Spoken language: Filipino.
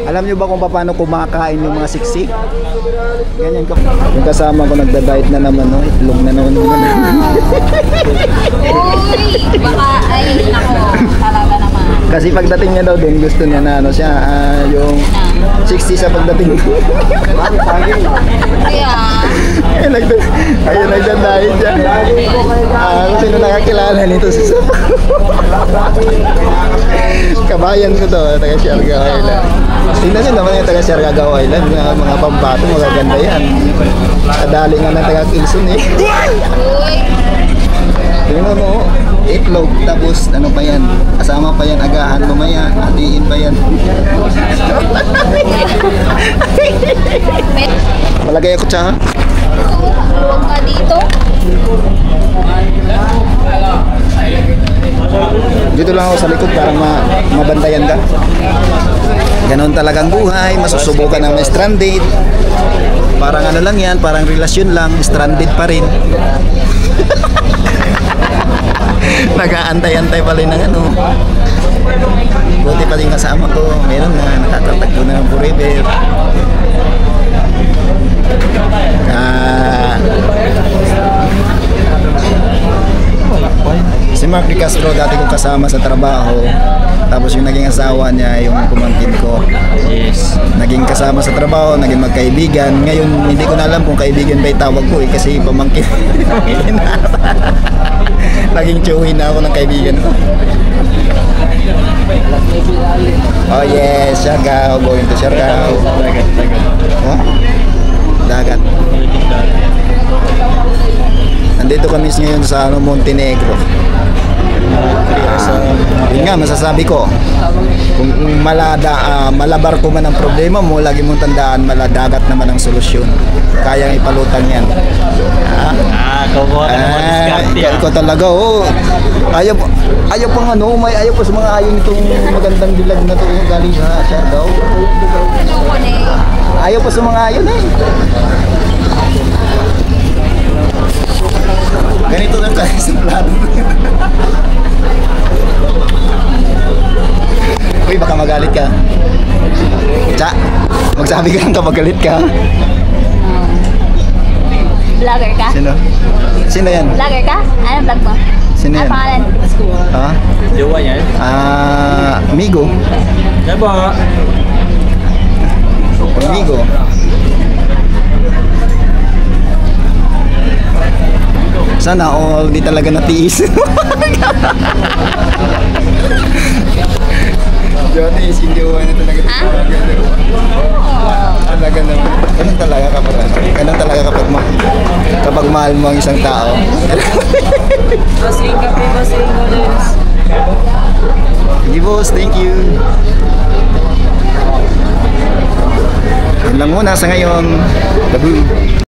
Alam nyo ba kung paano kumakain yung mga siksik? Ganyan ko. Yung kasama ko nagda-diet na naman, no? Itlog na naman. Uy! Baka, ay, nako, talaga naman. Kasi pagdating niya daw din, gusto niya na ano siya, yung 60 sa pagdating. Kaya, Ayun, nagda-diet siya. Kung sino nakakilala nito si Sam. Kabayan ko to, taga Siargao Island. Tingnan nyo naman yung taga Siargao Island, mga pambato, magaganda yan. Kadali nga ng taga Quezon eh. uy, Tingnan mo, itlog, tapos ano pa yan, kasama pa yan, agahan mamaya, hatiin pa yan. Malagay ako tsaha. huwag ka dito. Dito lang ako sa likod para mabantayan ka. Ganon talagang buhay, masusubukan ng may stranded. Parang ano lang yan, parang relasyon lang, stranded pa rin. Nag-aantay-antay pa rin ng ano. Buti pa rin kasama ko, meron na, nakakatagpo na ng forever. Si Mark De Castro dati kong kasama sa trabaho, tapos yung naging asawa niya yung pumangkin ko. Yes. Naging kasama sa trabaho, naging magkaibigan. Ngayon hindi ko na alam kung kaibigan ba itawag ko eh, kasi pamangkin. Naging chewy na ako ng kaibigan ko. Oh yes, Siargao, going to Siargao. Dagat. Oh? Dagat. Nandito kami ngayon sa Montenegro. Yun nga, masasabi ko, kung malabar ko man ang problema mo, lagi mong tandaan, maladagat naman ang solusyon. Kayang ipalutang yan. Ikaw talaga, oh. Ayaw pang ano, ayaw pa sa mga ayaw nitong magandang dilag na to galing sa Siargao. Ayaw pa sa mga ayaw na eh. Ganito lang tayo sa plano. Uy, baka magalit ka. Tsa, magsabi ka lang kapag galit ka. Vlogger ka? Sino? Sino yan? Vlogger ka? Anong vlog mo? Sino yan? Ano pangalan? Ha? Jowa niya eh? Amigo. Diba? Amigo. Sana all di talaga natiis. Jotis, hindi ko na talaga. Talaga naman. Ganun talaga kapag ganun talaga kapag mahal mo ang isang tao. Bossing kape, bossing noodles. Sige boss, thank you. Yun lang muna sa ngayon. Babu.